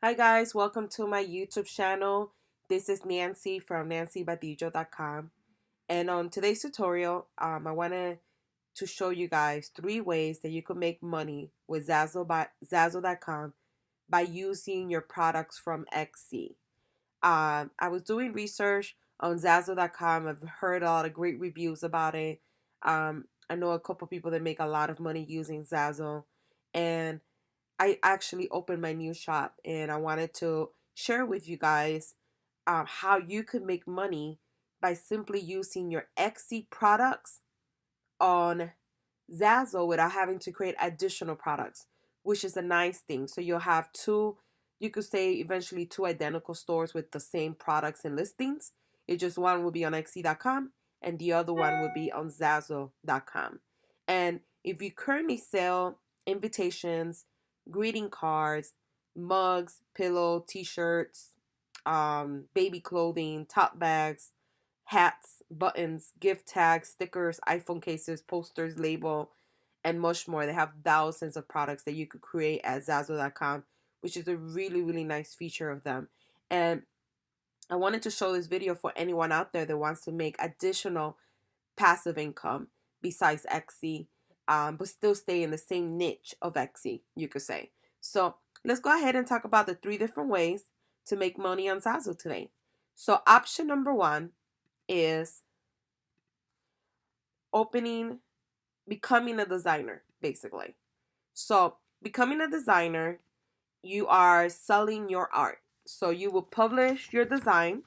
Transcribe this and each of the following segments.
Hi guys, welcome to my YouTube channel. This is Nancy from nancybadillo.com, and on today's tutorial, I wanted to show you guys 3 ways that you can make money with Zazzle by Zazzle.com by using your products from Etsy. I was doing research on Zazzle.com. I've heard a lot of great reviews about it. I know a couple people that make a lot of money using Zazzle, and I actually opened my new shop and I wanted to share with you guys how you could make money by simply using your Etsy products on Zazzle without having to create additional products, which is a nice thing. So you'll have two, you could say eventually two identical stores with the same products and listings. It just one will be on Etsy.com and the other one will be on Zazzle.com. And if you currently sell invitations, greeting cards, mugs, pillow, t-shirts, baby clothing, top bags, hats, buttons, gift tags, stickers, iPhone cases, posters, label, and much more. They have thousands of products that you could create at Zazzle.com, which is a really, really nice feature of them. And I wanted to show this video for anyone out there that wants to make additional passive income besides Etsy, but still stay in the same niche of Etsy, you could say. So let's go ahead and talk about the 3 different ways to make money on Zazzle today. So option number one is opening, becoming a designer, basically. So, becoming a designer, you are selling your art. So, you will publish your design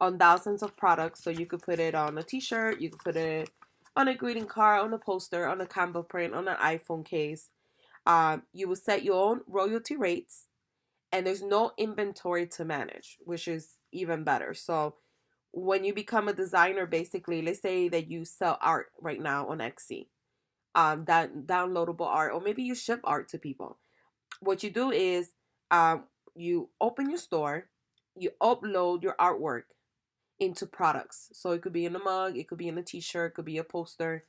on thousands of products. So, you could put it on a t shirt, you could put it on a greeting card, on a poster, on a Canva print, on an iPhone case. You will set your own royalty rates, and there's no inventory to manage, which is even better. So, when you become a designer, basically, let's say that you sell art right now on Etsy, that downloadable art, or maybe you ship art to people. What you do is, you open your store, you upload your artwork into products. So it could be in a mug, it could be in a T-shirt, it could be a poster.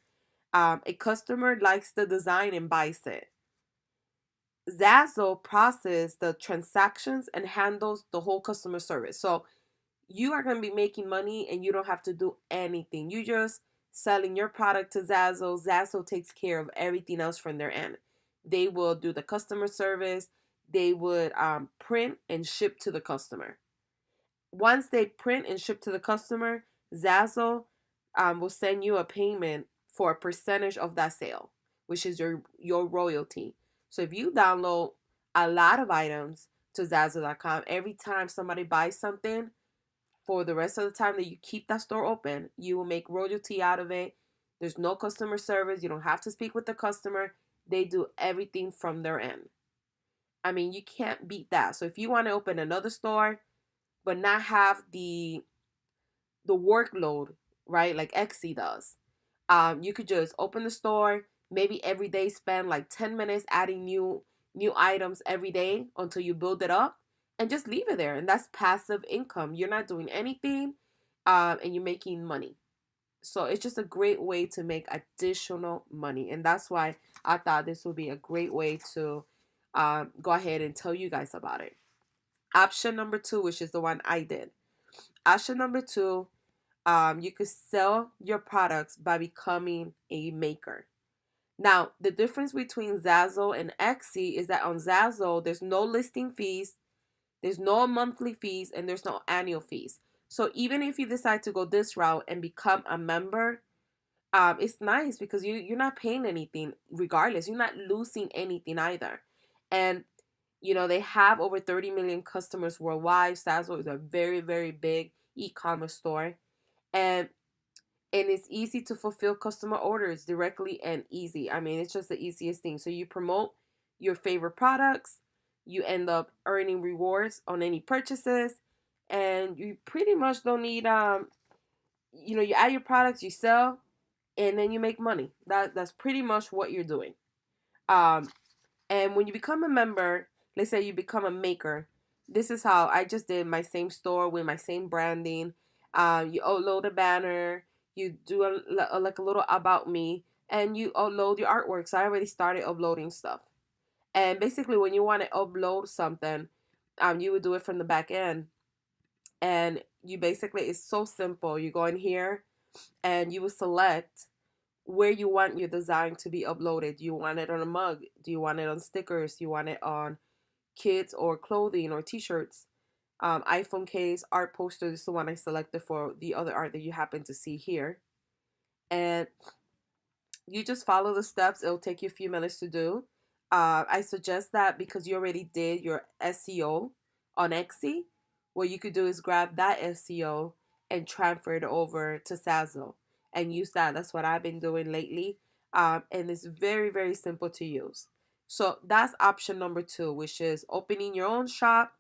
A customer likes the design and buys it. Zazzle processes the transactions and handles the whole customer service. So you are going to be making money and you don't have to do anything. You just selling your product to Zazzle. Zazzle takes care of everything else from their end. They will do the customer service. They would print and ship to the customer. Once they print and ship to the customer, Zazzle will send you a payment for a percentage of that sale, which is your royalty. So if you download a lot of items to Zazzle.com, every time somebody buys something, for the rest of the time that you keep that store open, you will make royalty out of it. There's no customer service. You don't have to speak with the customer. They do everything from their end. I mean, you can't beat that. So if you want to open another store but not have the workload, right, like Etsy does, you could just open the store, maybe every day spend like 10 minutes adding new items every day until you build it up, and just leave it there. And that's passive income. You're not doing anything, and you're making money. So it's just a great way to make additional money. And that's why I thought this would be a great way to go ahead and tell you guys about it. Option number two, which is the one I did. Option number two, you could sell your products by becoming a maker. Now, the difference between Zazzle and Etsy is that on Zazzle, there's no listing fees, there's no monthly fees, and there's no annual fees. So even if you decide to go this route and become a member, it's nice because you're not paying anything regardless. You're not losing anything either. And they have over 30 million customers worldwide. Zazzle is a very, very big e-commerce store. And it's easy to fulfill customer orders directly and easy. I mean, it's just the easiest thing. So you promote your favorite products, you end up earning rewards on any purchases, and you pretty much don't need you add your products, you sell, and then you make money. That's pretty much what you're doing. Um and when you become a member, let's say you become a maker, this is how I just did my same store with my same branding. You upload a banner, you do like a little about me, and you upload your artwork. So I already started uploading stuff. And basically, when you want to upload something, You would do it from the back end. And you basically, it's so simple. You go in here and you will select where you want your design to be uploaded. Do you want it on a mug? Do you want it on stickers? Do you want it on kids or clothing or t-shirts? iPhone case, art poster. This is the one I selected for the other art that you happen to see here. And you just follow the steps. It'll take you a few minutes to do. I suggest that because you already did your SEO on Etsy. What you could do is grab that SEO and transfer it over to Zazzle and use that. That's what I've been doing lately. And it's very, very simple to use. So that's option number 2, which is opening your own shop,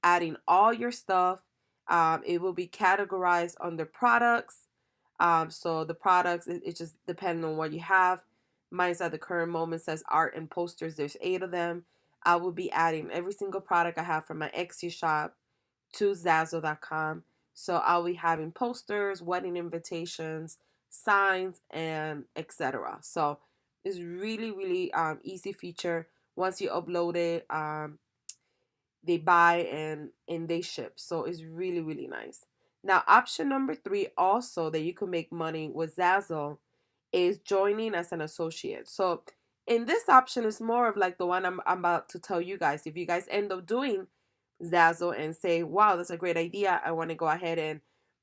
adding all your stuff. It will be categorized under products. So the products, it just depends on what you have. Mine's at the current moment says art and posters. There's 8 of them. I will be adding every single product I have from my Etsy shop to Zazzle.com. So I'll be having posters, wedding invitations, signs, and etc. So it's really, really easy feature. Once you upload it, they buy and they ship. So it's really, really nice. Now, option number 3 also that you can make money with Zazzle is joining as an associate. So in this option is more of like the one I'm about to tell you guys. If you guys end up doing Zazzle and say, wow, that's a great idea, I want to go ahead and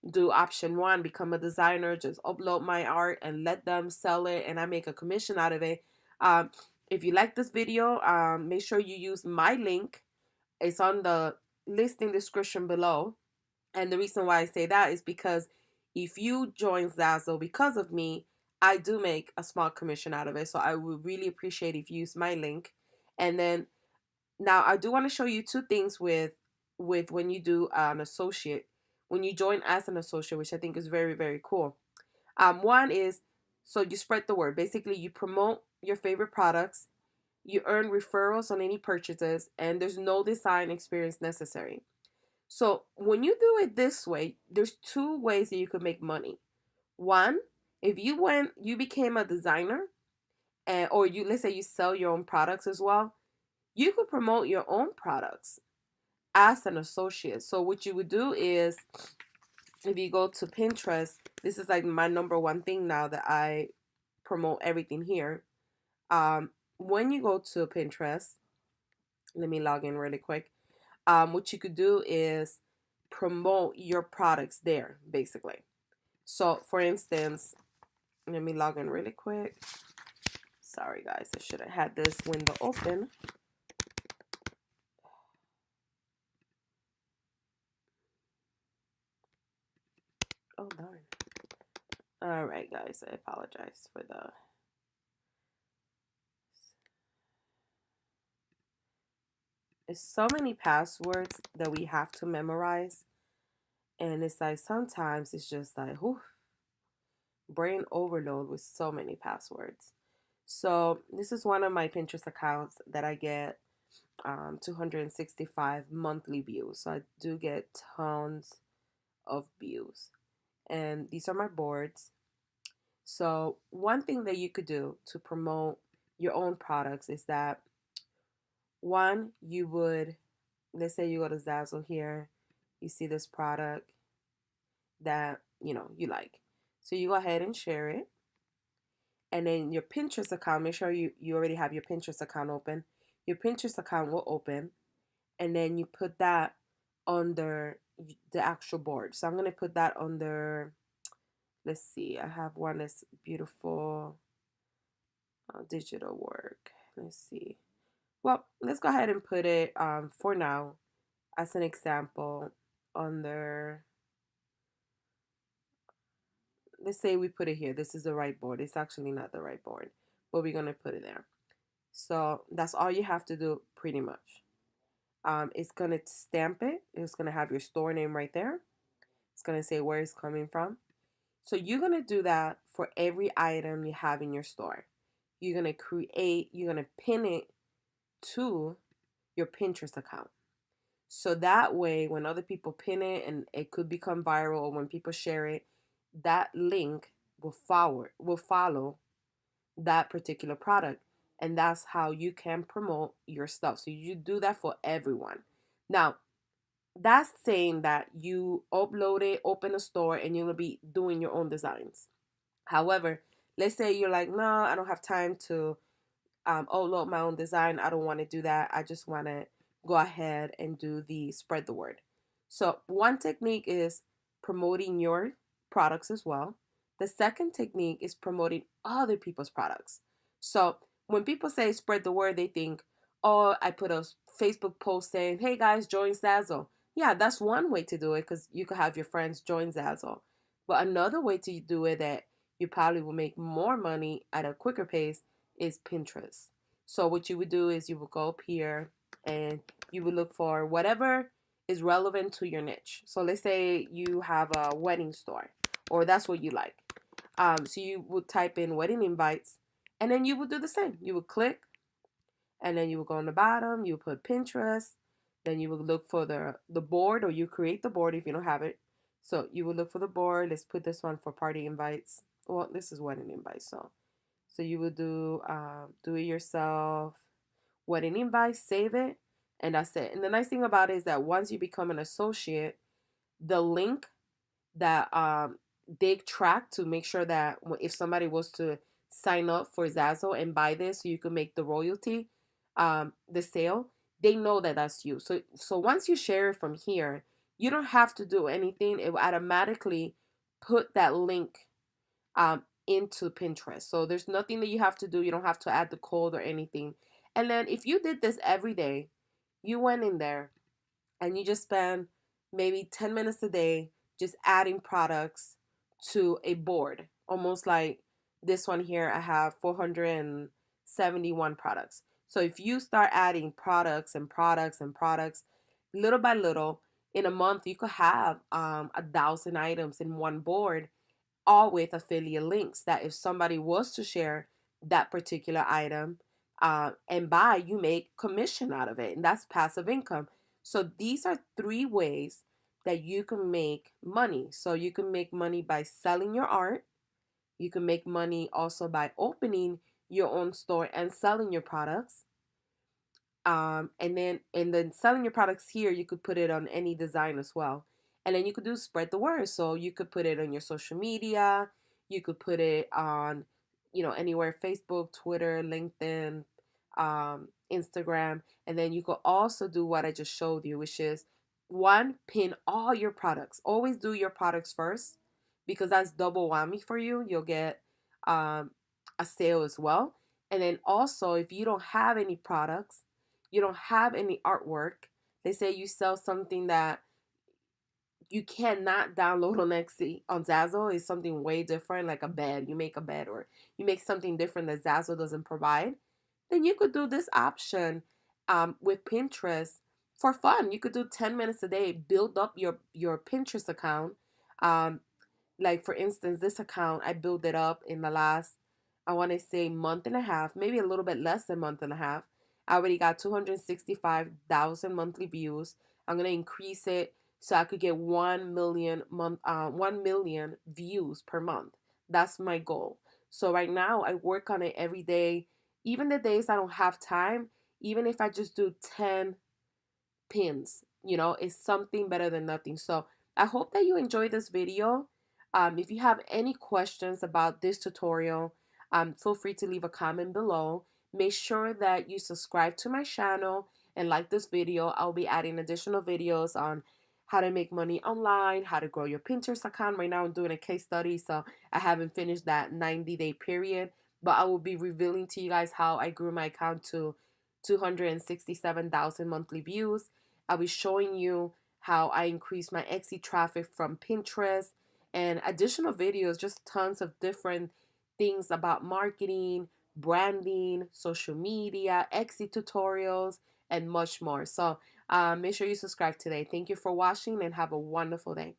do option 1, become a designer, just upload my art and let them sell it and I make a commission out of it. If you like this video, make sure you use my link. It's on the listing description below. And the reason why I say that is because if you join Zazzle because of me, I do make a small commission out of it. So I would really appreciate if you use my link. And then now I do want to show you 2 things with when you do an associate, when you join as an associate, which I think is very, very cool. One is, so you spread the word. Basically, you promote your favorite products. You earn referrals on any purchases, and there's no design experience necessary. So when you do it this way, there's 2 ways that you could make money. One, if you became a designer, or you, let's say you sell your own products as well, you could promote your own products as an associate. So what you would do is, if you go to Pinterest, this is like my number 1 thing now that I promote everything here. When you go to Pinterest, let me log in really quick. What you could do is promote your products there, basically. So, for instance, let me log in really quick. Sorry, guys, I should have had this window open. Oh, darn. All right, guys, I apologize for the... There's so many passwords that we have to memorize. And it's like sometimes it's just like, whew, brain overload with so many passwords. So this is one of my Pinterest accounts that I get 265 monthly views. So I do get tons of views. And these are my boards. So one thing that you could do to promote your own products is that, one, you would, let's say you go to Zazzle here, you see this product that, you like. So you go ahead and share it. And then your Pinterest account, make sure you already have your Pinterest account open. Your Pinterest account will open. And then you put that under the actual board. So I'm going to put that under, let's see, I have one that's beautiful digital work. Let's see. Well, let's go ahead and put it for now as an example under, let's say we put it here. This is the right board. It's actually not the right board, but we're going to put it there. So that's all you have to do pretty much. It's going to stamp it. It's going to have your store name right there. It's going to say where it's coming from. So you're going to do that for every item you have in your store. You're going to pin it to your Pinterest account. So that way, when other people pin it and it could become viral, or when people share it, that link will follow that particular product. And that's how you can promote your stuff. So you do that for everyone. Now, that's saying that you upload it, open a store, and you'll be doing your own designs. However, let's say you're like, no, I don't have time to upload my own design. I don't want to do that. I just want to go ahead and do the spread the word. So, one technique is promoting your products as well. The second technique is promoting other people's products. So, when people say spread the word, they think, oh, I put a Facebook post saying, hey guys, join Zazzle. Yeah, that's one way to do it because you could have your friends join Zazzle. But another way to do it that you probably will make more money at a quicker pace is Pinterest. So what you would do is you would go up here and you would look for whatever is relevant to your niche. So let's say you have a wedding store, or that's what you like. So you would type in wedding invites, and then you would do the same. You would click, and then you would go on the bottom. You would put Pinterest. Then you would look for the board, or you create the board if you don't have it. So you would look for the board. Let's put this one for party invites. Well, this is wedding invites, so you would do it yourself, wedding invite, save it, and that's it. And the nice thing about it is that once you become an associate, the link that they track to make sure that if somebody was to sign up for Zazzle and buy this, so you can make the royalty, the sale, they know that that's you. So once you share it from here, you don't have to do anything. It will automatically put that link into Pinterest. So there's nothing that you have to do. You don't have to add the code or anything. And then if you did this every day, you went in there and you just spend maybe 10 minutes a day just adding products to a board, almost like this one here, I have 471 products. So if you start adding products and products and products, little by little, in a month, you could have 1,000 items in one board, all with affiliate links that if somebody was to share that particular item and buy, you make commission out of it. And that's passive income. So these are three ways that you can make money. So you can make money by selling your art. You can make money also by opening your own store and selling your products. And then selling your products here, you could put it on any design as well. And then you could do spread the word. So you could put it on your social media. You could put it on, anywhere, Facebook, Twitter, LinkedIn, Instagram. And then you could also do what I just showed you, which is one, pin all your products. Always do your products first because that's double whammy for you. You'll get a sale as well. And then also, if you don't have any products, you don't have any artwork, they say you sell something that you cannot download on Etsy, on Zazzle is something way different, like a bed. You make a bed or you make something different that Zazzle doesn't provide. Then you could do this option with Pinterest for fun. You could do 10 minutes a day, build up your Pinterest account. Um, like for instance, this account, I built it up in the last, I want to say, month and a half, maybe a little bit less than month and a half. I already got 265,000 monthly views. I'm gonna increase it so I could get 1 million views per month. That's my goal. So right now I work on it every day. Even the days I don't have time, even if I just do 10 pins, is something better than nothing. So I hope that you enjoyed this video. If you have any questions about this tutorial, feel free to leave a comment below. Make sure that you subscribe to my channel and like this video. I'll be adding additional videos on how to make money online, how to grow your Pinterest account. Right now I'm doing a case study, so I haven't finished that 90-day period, but I will be revealing to you guys how I grew my account to 267,000 monthly views. I'll be showing you how I increase my Etsy traffic from Pinterest and additional videos, just tons of different things about marketing, branding, social media, Etsy tutorials, and much more. So make sure you subscribe today. Thank you for watching and have a wonderful day.